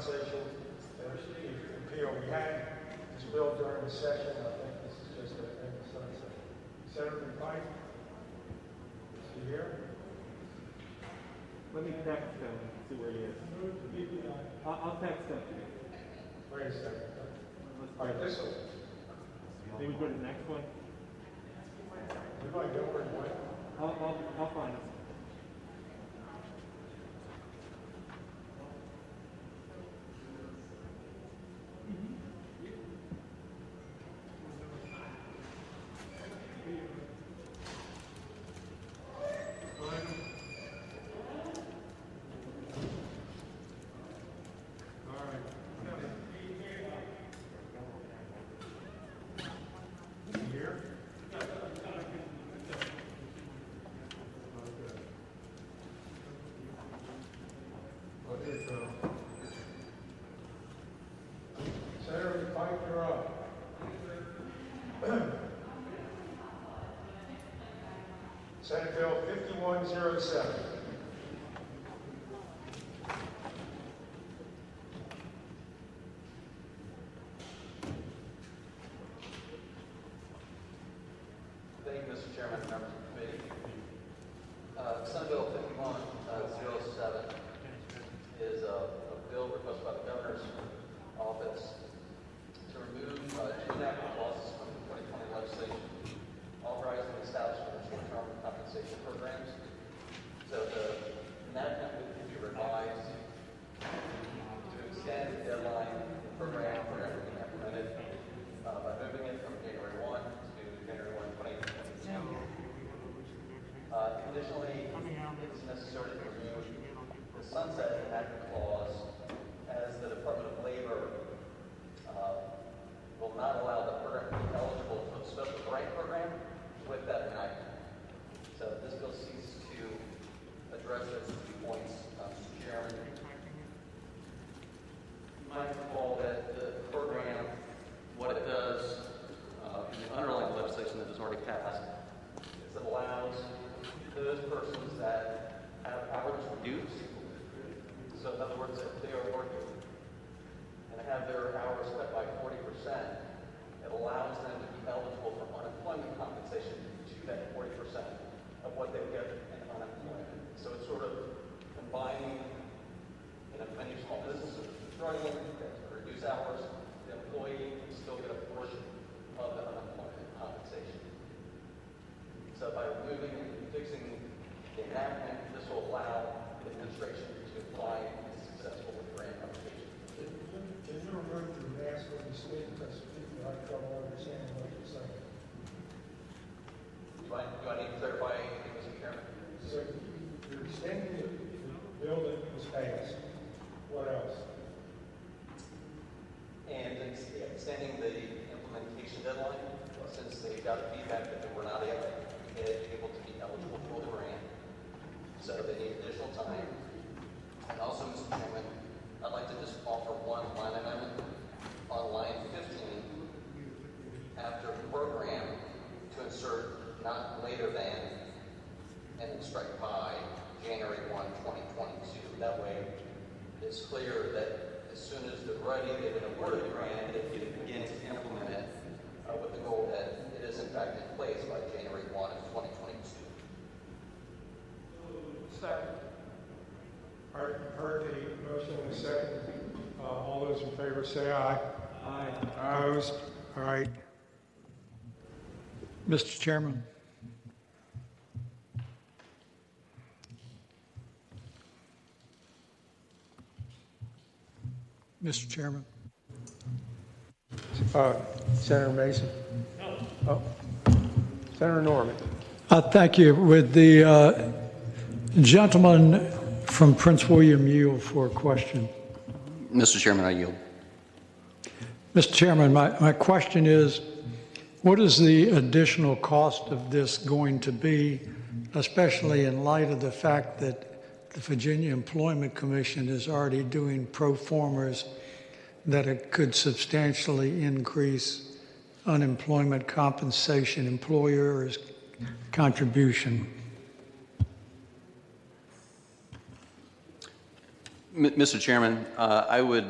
compensation appeal. We had this bill during the session. I think this is just a sunset. Senator Pike, is he here? Let me text him and see where he is. I'll text him. Wait a second. All right, this one. Maybe go to the next one. We might know where he went. I'll find him. Senator Pike, you're up. Senate Bill 5107. Thank you, Mr. Chairman, members of the committee. Senate Bill 5107 is a bill requested by the governor's office to remove two enactment clauses from the 2020 legislation authorizing the establishment of short-term compensation programs. So the enactment would be revised to extend the deadline for the program being implemented by moving it from January 1 to January 1, 2022. Additionally, it's necessary to remove the sunset enactment clause as the Department of Labor will not allow the program to be eligible for the special grant program with that enactment. So this bill seeks to address those 2 points, Mr. Chairman. You might recall that the program, what it does, in the underlying legislation that has already passed, is it allows those persons that have hours reduced. So in other words, if they are working and have their hours cut by 40%, it allows them to be eligible for unemployment compensation to that 40% of what they get in unemployment. So it's sort of combining, many small businesses are struggling, they have to reduce hours, the employee can still get a portion of the unemployment compensation. So by removing and fixing the enactment, this will allow the administration to apply and be successful with grant applications. Can you remove the mask when you speak because people have trouble understanding what you're saying? Do I need to clarify anything, Mr. Chairman? So you're extending the bill that was passed. What else? And extending the implementation deadline, since they got feedback that they were not able to be eligible for the grant. So they need additional time. And also, Mr. Chairman, I'd like to just offer one line amendment on line 15 after program to insert not later than and then strike by January 1, 2022. That way it's clear that as soon as they're ready, they've been awarded the grant, they can begin to implement it with the goal that it is in fact in place by January 1 of 2022. Second. All right, you've heard the motion in a second. All those in favor say aye. Aye. Opposed? All right. Mr. Chairman. Mr. Chairman. Senator Mason. No. Oh. Senator Norman. Thank you. With the gentleman from Prince William yield for a question. Mr. Chairman, I yield. Mr. Chairman, my question is, what is the additional cost of this going to be, especially in light of the fact that the Virginia Employment Commission is already doing pro formas that it could substantially increase unemployment compensation, employers' contribution? Mr. Chairman, I would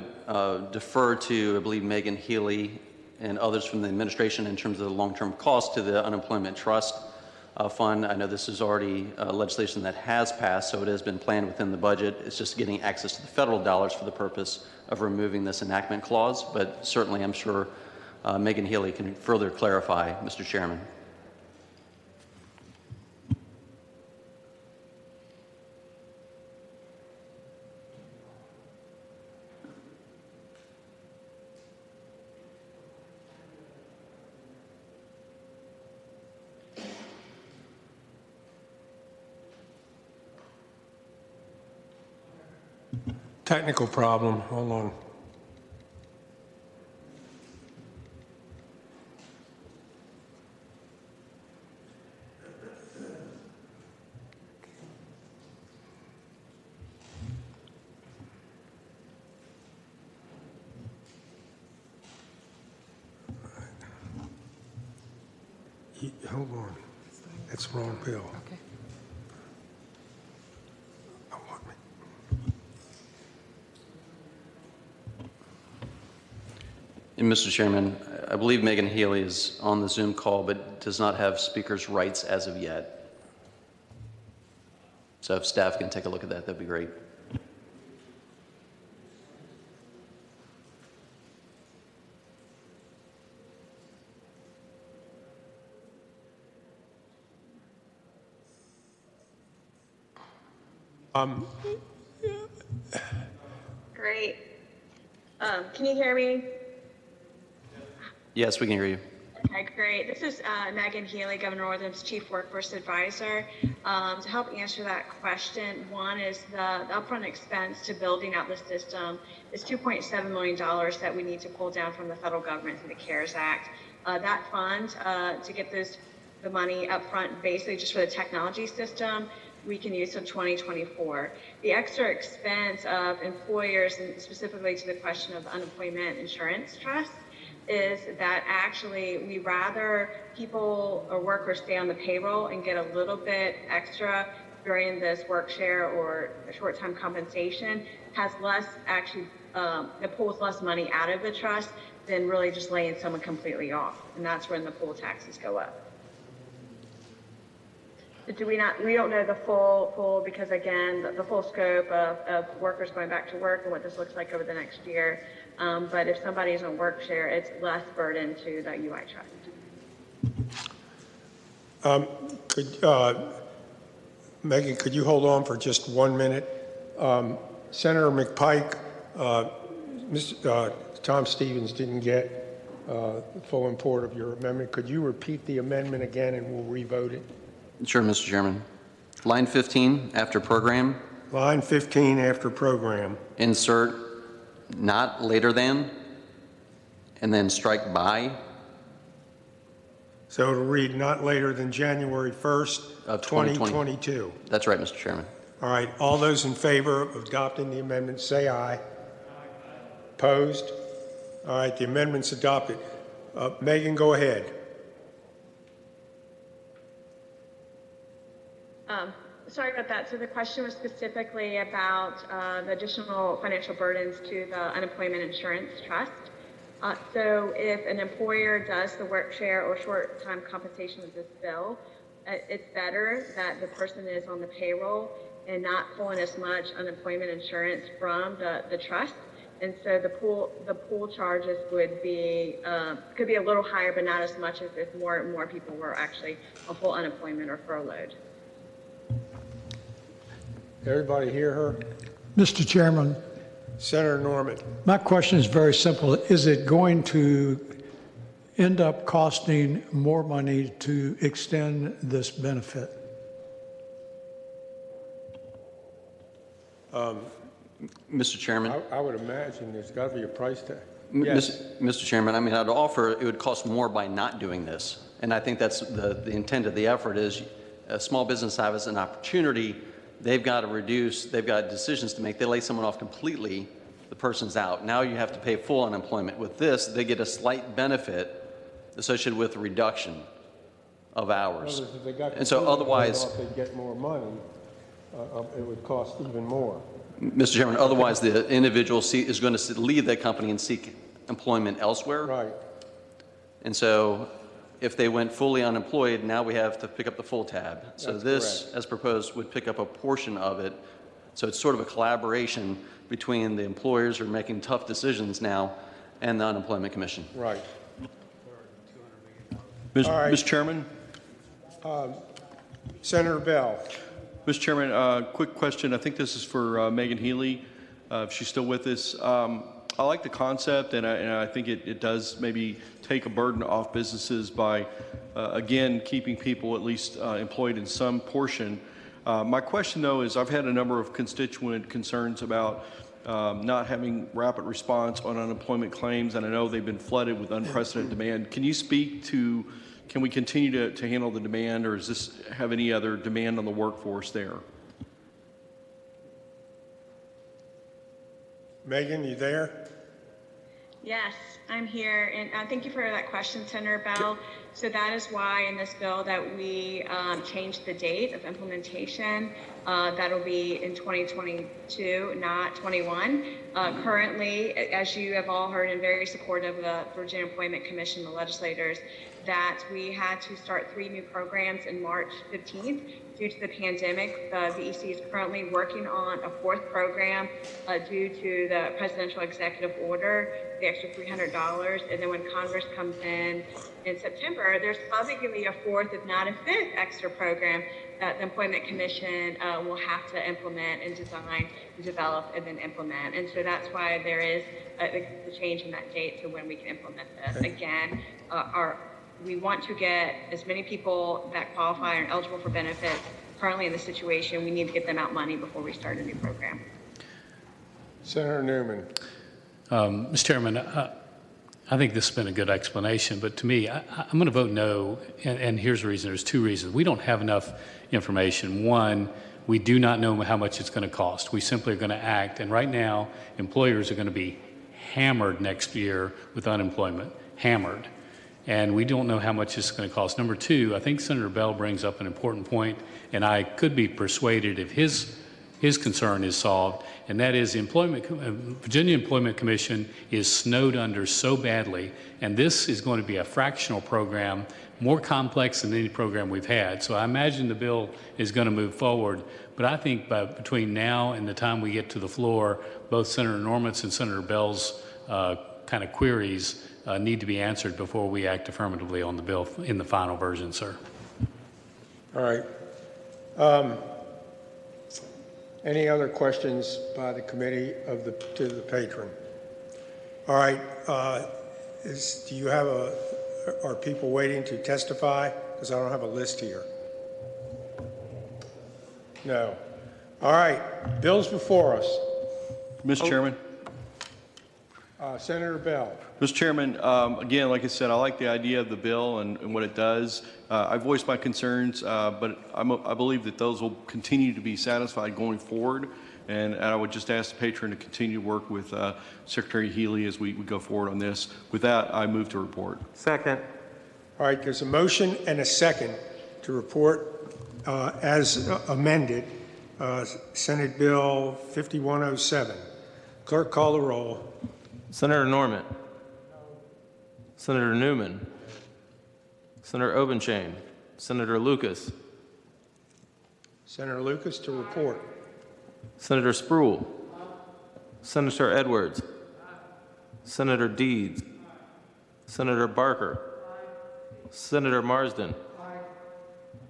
defer to, I believe, Megan Healy and others from the administration in terms of the long-term cost to the unemployment trust fund. I know this is already legislation that has passed, so it has been planned within the budget. It's just getting access to the federal dollars for the purpose of removing this enactment clause, but certainly I'm sure Megan Healy can further clarify, Mr. Chairman. Technical problem, hold on. Hold on, that's the wrong bill. Okay. And Mr. Chairman, I believe Megan Healy is on the Zoom call, but does not have speaker's rights as of yet. So if staff can take a look at that, that'd be great. Great. Can you hear me? Yes, we can hear you. Okay, great. This is Megan Healy, Governor Northam's Chief Workforce Advisor. To help answer that question, one is the upfront expense to building out the system is $2.7 million that we need to pull down from the federal government through the CARES Act. That fund, to get the money upfront basically just for the technology system, we can use till 2024. The extra expense of employers, and specifically to the question of the unemployment insurance trust, is that actually we rather people or workers stay on the payroll and get a little bit extra during this work share or short-time compensation, has less actually, it pulls less money out of the trust than really just laying someone completely off. And that's when the pool taxes go up. We don't know the full, because again, the full scope of workers going back to work and what this looks like over the next year. But if somebody's on work share, it's less burden to the UI trust. Megan, could you hold on for just 1 minute? Senator McPike, Tom Stevens didn't get the full import of your amendment. Could you repeat the amendment again and we'll revote it? Sure, Mr. Chairman. Line 15, after program. Line 15 after program. Insert not later than, and then strike by. So it'll read not later than January 1st of 2022. That's right, Mr. Chairman. All right, all those in favor of adopting the amendment, say aye. Opposed? All right, the amendment's adopted. Megan, go ahead. Sorry about that. So the question was specifically about the additional financial burdens to the unemployment insurance trust. So if an employer does the work share or short-time compensation with this bill, it's better that the person is on the payroll and not pulling as much unemployment insurance from the trust. And so the pool charges would be could be a little higher, but not as much as if more people were actually on full unemployment or furloughed. Everybody hear her? Mr. Chairman, Senator Norman. my question is very simple. Is it going to end up costing more money to extend this benefit? Mr. Chairman. I would imagine there's got to be a price tag. Yes. Mr. Chairman, I mean, I'd offer it would cost more by not doing this. And I think that's the intent of the effort is a small business has an opportunity. They've got to reduce, they've got decisions to make. They lay someone off completely, the person's out. Now you have to pay full unemployment. With this, they get a slight benefit associated with reduction of hours. If they got and so otherwise, if they get more money, it would cost even more. Mr. Chairman, otherwise the individual is going to leave that company and seek employment elsewhere. Right. And so if they went fully unemployed, now we have to pick up the full tab. So That's this, correct. as proposed, would pick up a portion of it. So it's sort of a collaboration between the employers who are making tough decisions now and the Unemployment Commission. Right. Mr. All right. Mr. Chairman? Senator Bell. Mr. Chairman, quick question. I think this is for Megan Healy, if she's still with us. I like the concept, and I think it does maybe take a burden off businesses by, again, keeping people at least employed in some portion. My question, though, is I've had a number of constituent concerns about not having rapid response on unemployment claims, and I know they've been flooded with unprecedented demand. Can you speak to, can we continue to handle the demand, or does this have any other demand on the workforce there? Megan, you there? Yes, I'm here, and thank you for that question, Senator Bell. So that is why in this bill that we changed the date of implementation. That'll be in 2022, not 21. Currently, as you have all heard, and very supportive of the Virginia Employment Commission, the legislators, that we had to start 3 new programs in March 15th. Due to the pandemic, the VEC is currently working on a 4th program due to the presidential executive order, the extra $300. And then when Congress comes in September, there's probably going to be a 4th, if not a 5th, extra program that the Employment Commission will have to implement and design, develop, and then implement. And so that's why there is the change in that date to when we can implement this. Again, we want to get as many people that qualify and eligible for benefits currently in the situation. We need to get them out money before we start a new program. Senator Newman. Mr. Chairman, I think this has been a good explanation, but to me, I'm going to vote no, and here's the reason. There's 2 reasons. We don't have enough information. One, we do not know how much it's going to cost. We simply are going to act, and right now, employers are going to be hammered next year with unemployment, hammered. And we don't know how much this is going to cost. Number 2, I think Senator Bell brings up an important point, and I could be persuaded if his concern is solved, and that is the Virginia Employment Commission is snowed under so badly, and this is going to be a fractional program, more complex than any program we've had. So I imagine the bill is going to move forward, but I think between now and the time we get to the floor, both Senator Norman's and Senator Bell's kind of queries need to be answered before we act affirmatively on the bill in the final version, sir. All right. Any other questions by the committee to the patron? All right. Do you have are people waiting to testify? Because I don't have a list here. No. All right. Bills before us. Mr. Chairman? Senator Bell. Mr. Chairman, again, like I said, I like the idea of the bill and what it does. I voiced my concerns, but I believe that those will continue to be satisfied going forward. And I would just ask the patron to continue to work with Secretary Healy as we go forward on this. With that, I move to report. Second. All right. There's a motion and a second to report as amended, Senate Bill 5107. Clerk, call the roll. Senator Norman. Senator Newman. Senator Obenshain. Senator Lucas. Senator Lucas to report. Senator Spruill. Senator Edwards. Senator Deeds. Senator Barker. Senator Marsden.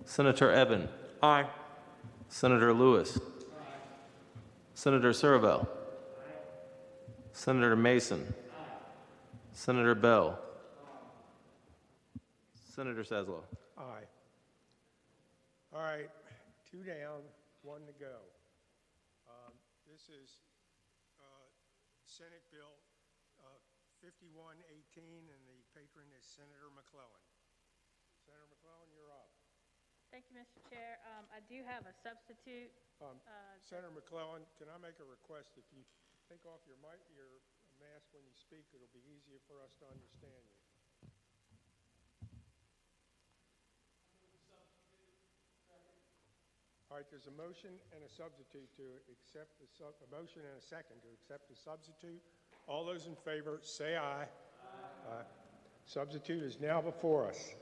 Senator Evan. Aye. Senator Lewis. Senator Sirvel. Senator Mason. Senator Bell. Senator Saslow. Aye. All right, 2 down, 1 to go. This is Senate Bill 5118, and the patron is Senator McClellan. Senator McClellan, you're up. Thank you, Mr. Chair. I do have a substitute. Senator McClellan, can I make a request? If you take off your mask when you speak, it'll be easier for us to understand you. All right, there's a motion and a substitute to accept a motion and a second to accept the substitute. All those in favor, say aye. Aye. Substitute is now before us.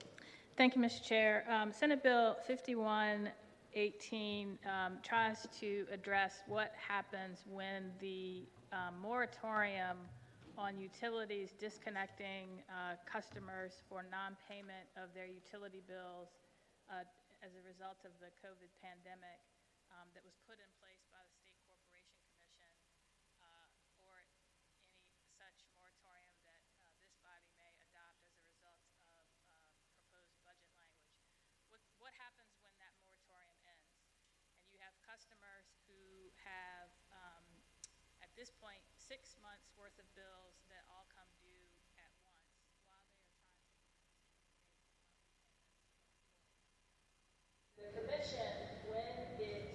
Thank you, Mr. Chair. Senate Bill 5118 tries to address what happens when the moratorium on utilities disconnecting customers for non-payment of their utility bills as a result of the COVID pandemic that was put in place by the State Corporation Commission or any such moratorium that this body may adopt as a result of proposed budget language. What happens when that moratorium ends? And you have customers who have, at this point, 6 months worth of bills that all come due at once while they are trying to The commission, when it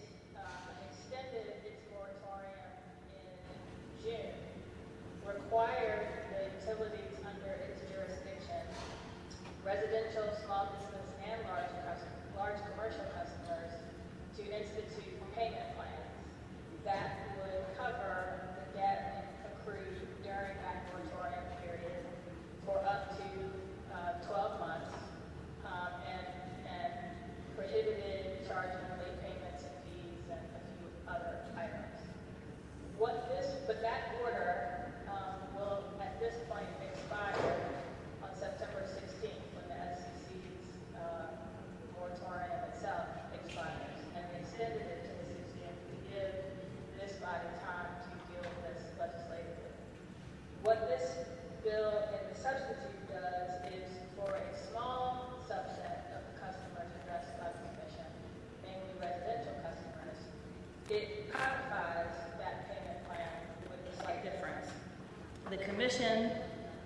extended its moratorium in June, required the utilities under its jurisdiction, residential, small business, and large commercial customers, to institute payment plans that would cover the debt accrued during that moratorium period for up to 12 months and prohibited charging late payments and fees and a few other items. But that order will at this point expire on September 16th when the SEC's moratorium itself expires, and they extended it to the 16th to give this body time to deal with this legislatively. What this bill and the substitute does is for a small subset of the customers addressed by the commission, mainly residential customers, it codifies that payment plan with a slight difference. The commission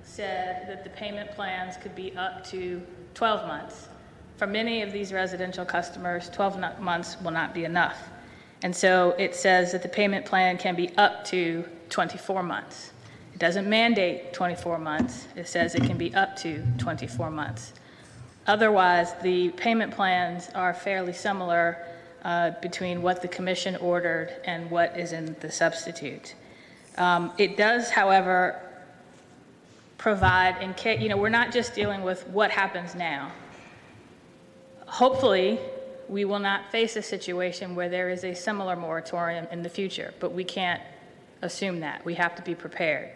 said that the payment plans could be up to 12 months. For many of these residential customers, 12 months will not be enough. And so it says that the payment plan can be up to 24 months. It doesn't mandate 24 months. It says it can be up to 24 months. Otherwise, the payment plans are fairly similar between what the commission ordered and what is in the substitute. It does, however, provide, in case, we're not just dealing with what happens now. Hopefully, we will not face a situation where there is a similar moratorium in the future, but we can't assume that. We have to be prepared.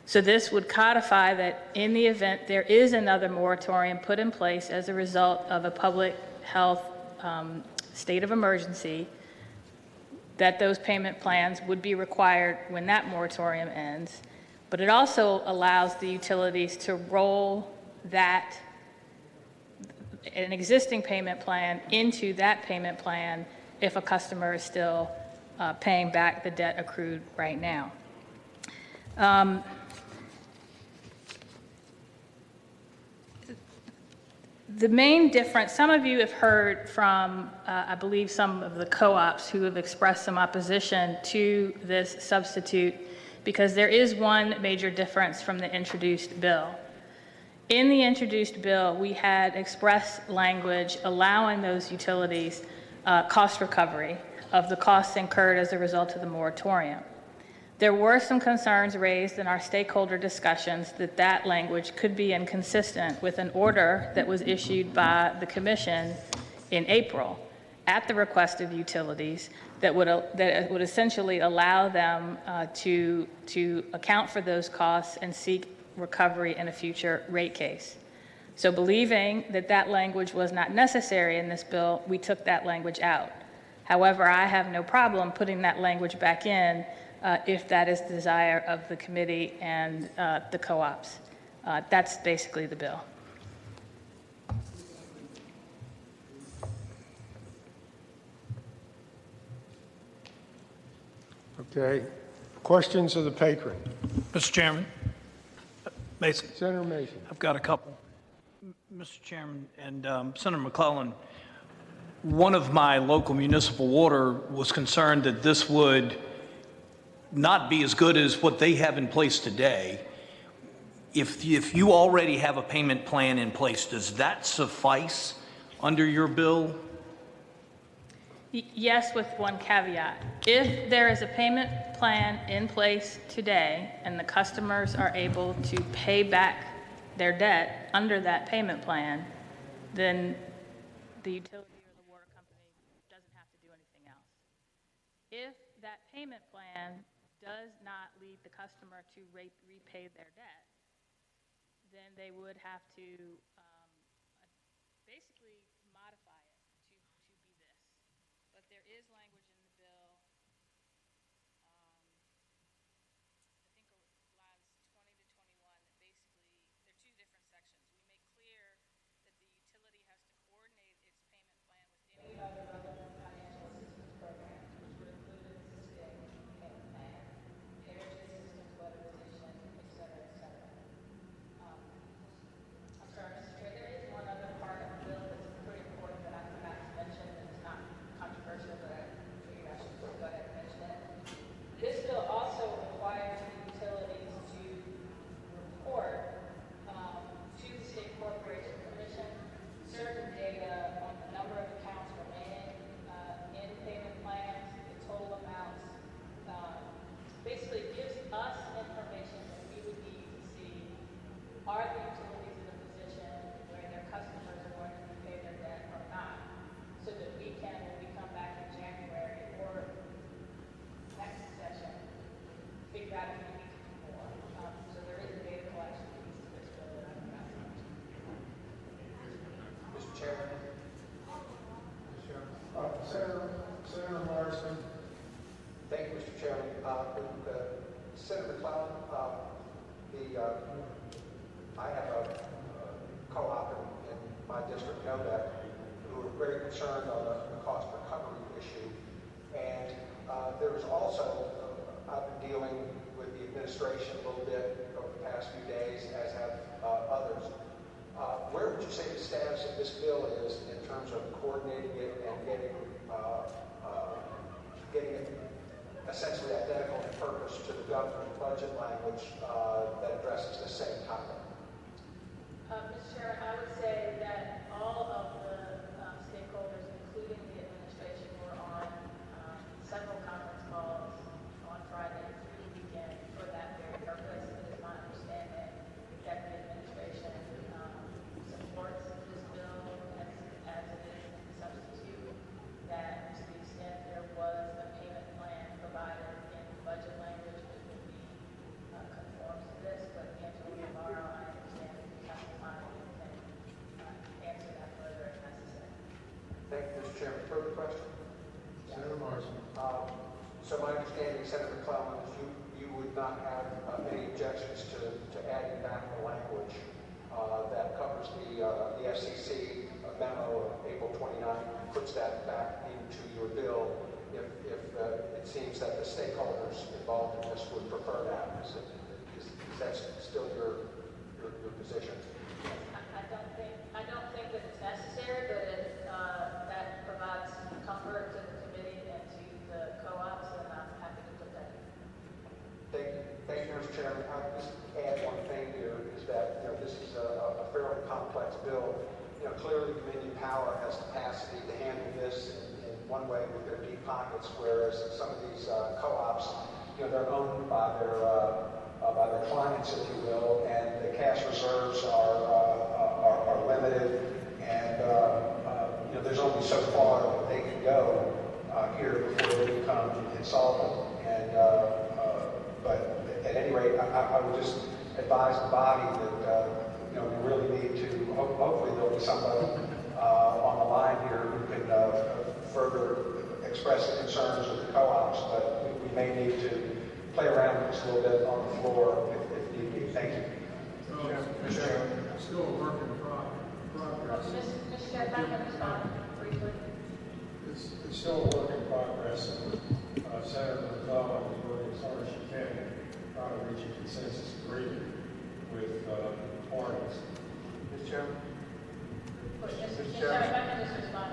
So this would codify that in the event there is another moratorium put in place as a result of a public health state of emergency, that those payment plans would be required when that moratorium ends. But it also allows the utilities to roll an existing payment plan into that payment plan if a customer is still paying back the debt accrued right now. The main difference, some of you have heard from, I believe, some of the co-ops who have expressed some opposition to this substitute because there is one major difference from the introduced bill. In the introduced bill, we had express language allowing those utilities cost recovery of the costs incurred as a result of the moratorium. There were some concerns raised in our stakeholder discussions that that language could be inconsistent with an order that was issued by the Commission in April at the request of utilities that would essentially allow them to account for those costs and seek recovery in a future rate case. So believing that that language was not necessary in this bill, we took that language out. However, I have no problem putting that language back in if that is the desire of the committee and the co-ops. That's basically the bill. Okay. Questions of the patron? Mr. Chairman, Mason, Senator Mason. I've got a couple. Mr. Chairman and Senator McClellan, one of my local municipal water was concerned that this would not be as good as what they have in place today. If you already have a payment plan in place, does that suffice under your bill? Yes, with one caveat. If there is a payment plan in place today and the customers are able to pay back their debt under that payment plan, then the utility or the water company doesn't have to do anything else. If that payment plan does not lead the customer to repay their debt, then they would have to basically modify it to be this. But there is language in the bill, I think lines 20 to 21, that basically, they're two different sections. We make clear that the utility has to coordinate its payment plan with any other relevant financial assistance programs, which would include an existing payment plan, energy assistance, weatherization, et cetera, et cetera. I'm sorry, Mr. Chair, there is one other part of the bill that's pretty important that I forgot to mention, and it's not controversial, but I figured I should go ahead and mention it. This bill also requires the utilities to report to the State Corporation Commission certain data on the number of accounts remaining in payment plans, the total amounts. Basically gives us information that we would need to see, are the utilities in a position where their customers are going to repay their debt or not, so that we can, when we come back in January or next session, figure out if we need to do more. So there is a data collection piece to this bill that I forgot to mention. Mr. Chairman. Senator Morrison. Thank you, Mr. Chairman. Senator McClellan, I have a co-op in my district, NODEC, who are very concerned on the cost recovery issue. And there is also, I've been dealing with the administration a little bit over the past few days, as have others. Where would you say the status of this bill is in terms of coordinating it and getting it essentially identical in purpose to the government budget language that addresses the same topic? Mr. Chairman, I would say that all of the stakeholders, including the administration, were on several conference calls on Friday through the weekend for that very purpose. It is my understanding that the administration supports this bill as it is in substitute, that to the extent there was a payment plan provided in the budget language, it would be conforms to this, but Angela tomorrow, I understand that we have to find and answer that further if necessary. Thank you, Mr. Chairman. Further question? Senator Morrison. So my understanding, Senator McClellan, is you would not have any objections to adding back the language that covers the FCC memo of April 29th, puts that back into your bill if it seems that the stakeholders involved in this would prefer that. Is that still your position? I don't think that it's necessary, but if that provides comfort to the committee and to the co-ops, then I'm happy to put that in. Thank you, Mr. Chairman. I'll just add one thing here, is that this is a fairly complex bill. Clearly Dominion Power has capacity to handle this in one way with their deep pockets, whereas some of these co-ops, they're owned by their clients, if you will, and the cash reserves are limited, and there's only so far that they can go here before they become insolvent. And but at any rate, I would just advise the body that we really need to. Hopefully, there'll be somebody on the line here who can further express the concerns of the co-ops, but we may need to play around with this a little bit on the floor if need be. Thank you. Mr. Chairman. Still a work in progress. Mr. Chair, if I can respond briefly. It's still a work in progress. Senator McClellan is working as hard as she can to try to reach a consensus agreement with parties. Mr. Chairman? Mr. Chairman, if I can just respond.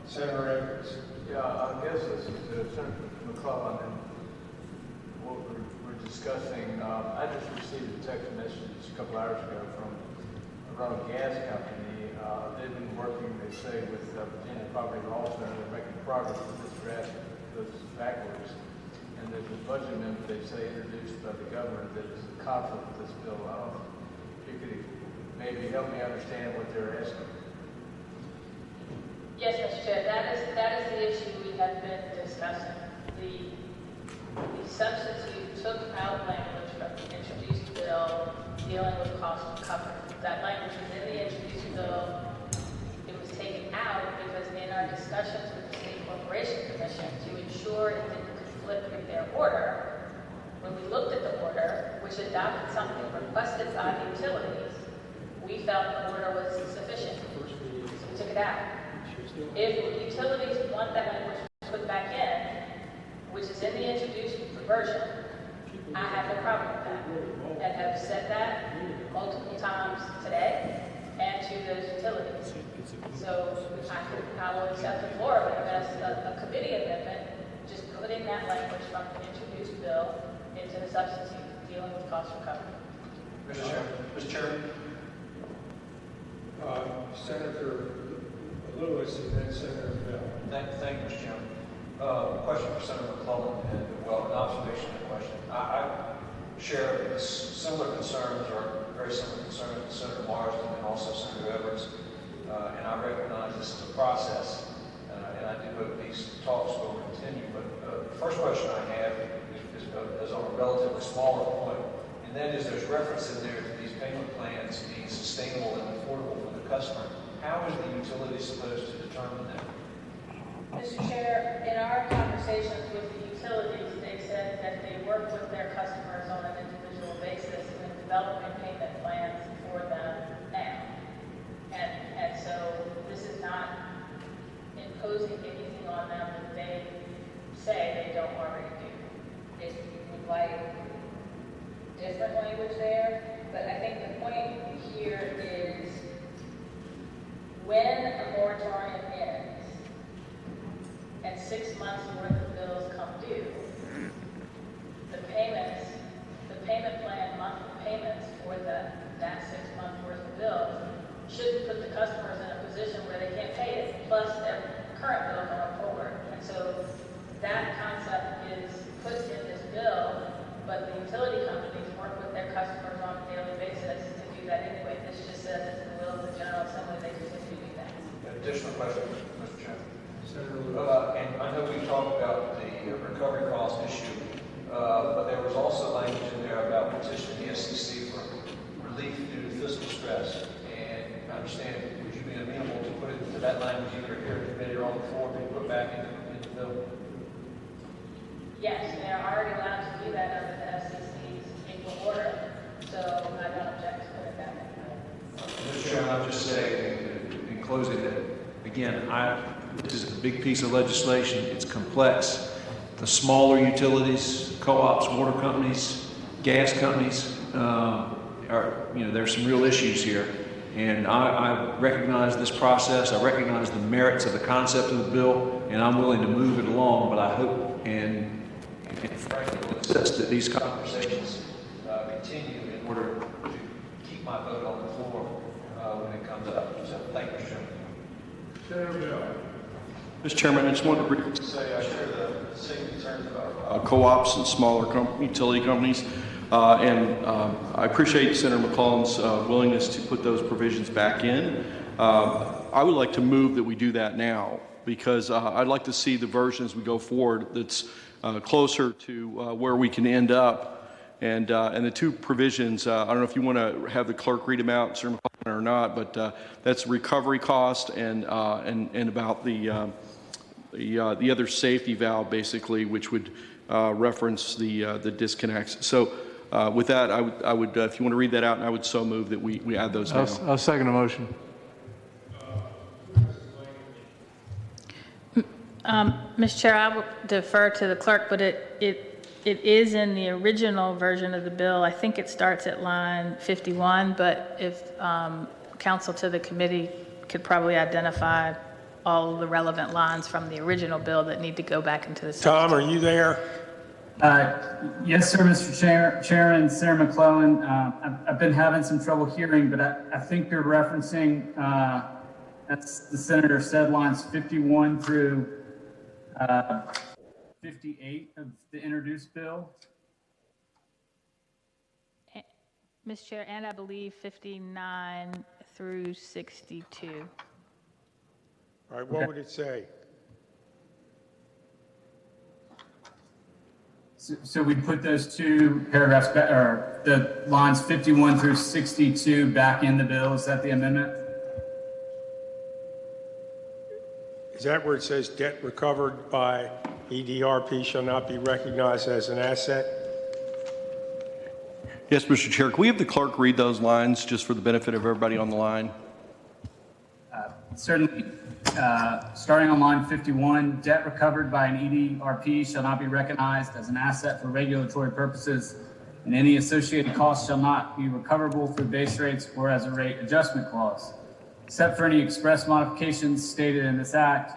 Senator Edwards. Yeah, I guess this is Senator McClellan, and what we're discussing. I just received a text message a couple hours ago from a run a gas company. They've been working, they say, with Virginia Property Law Center. They're making progress with this draft goes backwards. And there's a budget amendment they say introduced by the governor that is a conflict with this bill. I don't know if you could maybe help me understand what they're asking. Yes, Mr. Chair, that is the issue we have been discussing. The substitute took out language from the introduced bill dealing with cost recovery. That language was in the introduced bill. It was taken out because in our discussions with the State Corporation Commission to ensure it didn't conflict with their order, when we looked at the order, which adopted something requested by the utilities, we felt the order was sufficient. So we took it out. If the utilities want that language put back in, which is in the introduced version, I have no problem with that, and have said that multiple times today and to those utilities. So I will accept the floor of it as a committee amendment, just putting that language from the introduced bill into the substitute dealing with cost recovery. Mr. Chairman. Senator Lewis and then Senator Bell. Thank you, Mr. Chairman. Question for Senator McClellan, and well, an observation and a question. I share similar concerns, or very similar concerns with Senator Marsden and also Senator Edwards, and I recognize this is a process, and I do hope these talks will continue. But the first question I have is on a relatively smaller point, and that is there's reference in there to these payment plans being sustainable and affordable for the customer. How is the utility supposed to determine that? Mr. Chair, in our conversations with the utilities, they said that they work with their customers on an individual basis in developing payment plans for them now. And so this is not imposing anything on them that they say they don't already do. If you would like different language there, but I think the point here is when a moratorium ends and 6 months worth of bills come due, the payment plan, monthly payments for that 6 months worth of bills shouldn't put the customers in a position where they can't pay it, plus their current bill going forward. And so that concept is put in this bill, but the utility companies work with their customers on a daily basis to do that anyway. This just says it's the will of the General Assembly, they continue to do that. Additional question, Mr. Chairman. And I know we talked about the recovery cost issue, but there was also language in there about petitioning the SEC for relief due to fiscal stress. And I understand, would you be amenable to put it into that language either here in committee or on the floor, be put back into the bill? Yes, they're already allowed to do that under the SEC's April order, so I don't object to putting that in. Mr. Chairman, I'll just say in closing that, again, this is a big piece of legislation. It's complex. The smaller utilities, co-ops, water companies, gas companies, there's some real issues here. And I recognize this process. I recognize the merits of the concept of the bill, and I'm willing to move it along. But I hope and frankly will insist that these conversations continue in order to keep my vote on the floor when it comes up. So thank you, Mr. Chairman. Senator Bell. Mr. Chairman, I just want to Say I share the same concerns about co-ops and smaller utility companies. I appreciate Senator McClellan's willingness to put those provisions back in. I would like to move that we do that now because I'd like to see the version as we go forward that's closer to where we can end up. And the two provisions, I don't know if you want to have the clerk read them out, Senator McClellan, or not, but that's recovery cost and about the other safety valve, basically, which would reference the disconnects. So with that, I would if you want to read that out, and I would so move that we add those now. I'll second the motion. Mr. Chair, I will defer to the clerk, but it is in the original version of the bill. I think it starts at line 51, but if counsel to the committee could probably identify all the relevant lines from the original bill that need to go back into the Tom, are you there? Yes, sir, Mr. Chairman, Senator McClellan. I've been having some trouble hearing, but I think you're referencing, as the senator said, lines 51 through 58 of the introduced bill. Mr. Chair, and I believe 59 through 62. All right, what would it say? So we put those two paragraphs, or the lines 51 through 62 back in the bill. Is that the amendment? Is that where it says debt recovered by EDRP shall not be recognized as an asset? Yes, Mr. Chair. Can we have the clerk read those lines just for the benefit of everybody on the line? Certainly. Starting on line 51, debt recovered by an EDRP shall not be recognized as an asset for regulatory purposes, and any associated costs shall not be recoverable through base rates or as a rate adjustment clause. Except for any express modifications stated in this act,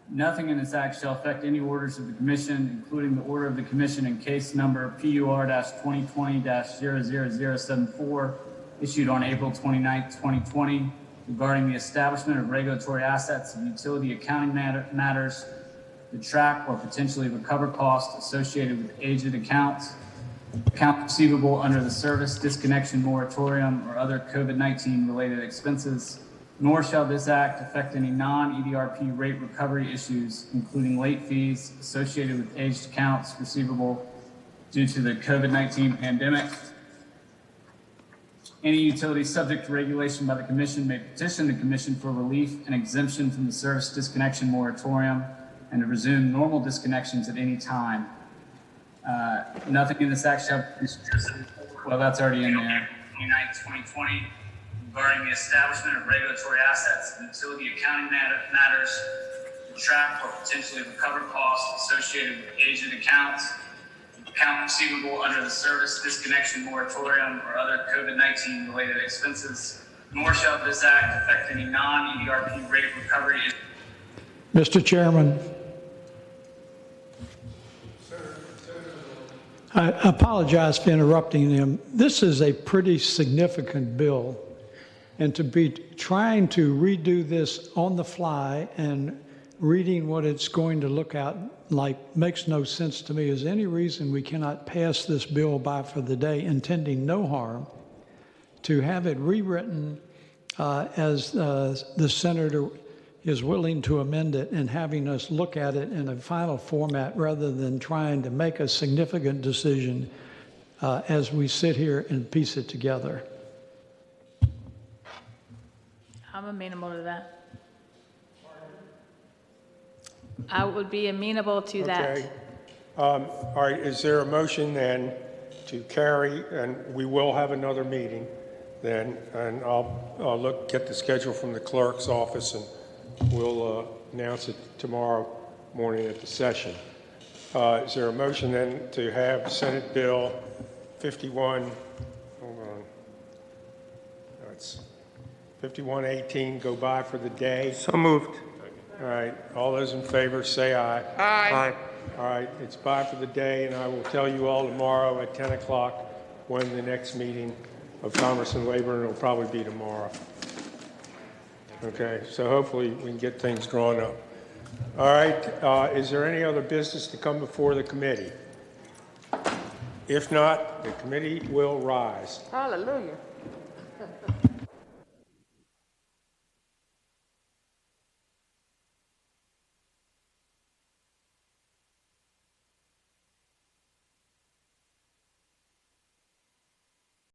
nothing in this act shall affect any orders of the Commission, including the order of the Commission in case number PUR-2020-00074, issued on April 29, 2020, regarding the establishment of regulatory assets and utility accounting matters to track or potentially recover costs associated with aged accounts, account receivable under the service disconnection moratorium or other COVID-19 related expenses, nor shall this act affect any non-EDRP rate recovery issues, including late fees associated with aged accounts receivable due to the COVID-19 pandemic. Any utility subject to regulation by the Commission may petition the Commission for relief and exemption from the service disconnection moratorium and to resume normal disconnections at any time. Nothing in this act shall be well, that's already in there. 2020, regarding the establishment of regulatory assets and utility accounting matters to track or potentially recover costs associated with aged accounts, account receivable under the service disconnection moratorium or other COVID-19 related expenses, nor shall this act affect any non-EDRP rate recovery. Mr. Chairman, I apologize for interrupting him. This is a pretty significant bill, and to be trying to redo this on the fly and reading what it's going to look at like makes no sense to me. Is any reason we cannot pass this bill by for the day, intending no harm, to have it rewritten as the senator is willing to amend it, and having us look at it in a final format rather than trying to make a significant decision as we sit here and piece it together? I'm amenable to that. I would be amenable to that. Okay. All right, is there a motion then to carry, and we will have another meeting then, and I'll get the schedule from the clerk's office, and we'll announce it tomorrow morning at the session. Is there a motion then to have Senate Bill 51, hold on, that's 5118 go by for the day? So moved. All right, all those in favor say aye. Aye. All right, it's bye for the day, and I will tell you all tomorrow at 10 o'clock when the next meeting of Commerce and Labor, and it'll probably be tomorrow. Okay, so hopefully we can get things drawn up. All right, is there any other business to come before the committee? If not, the committee will rise. Hallelujah.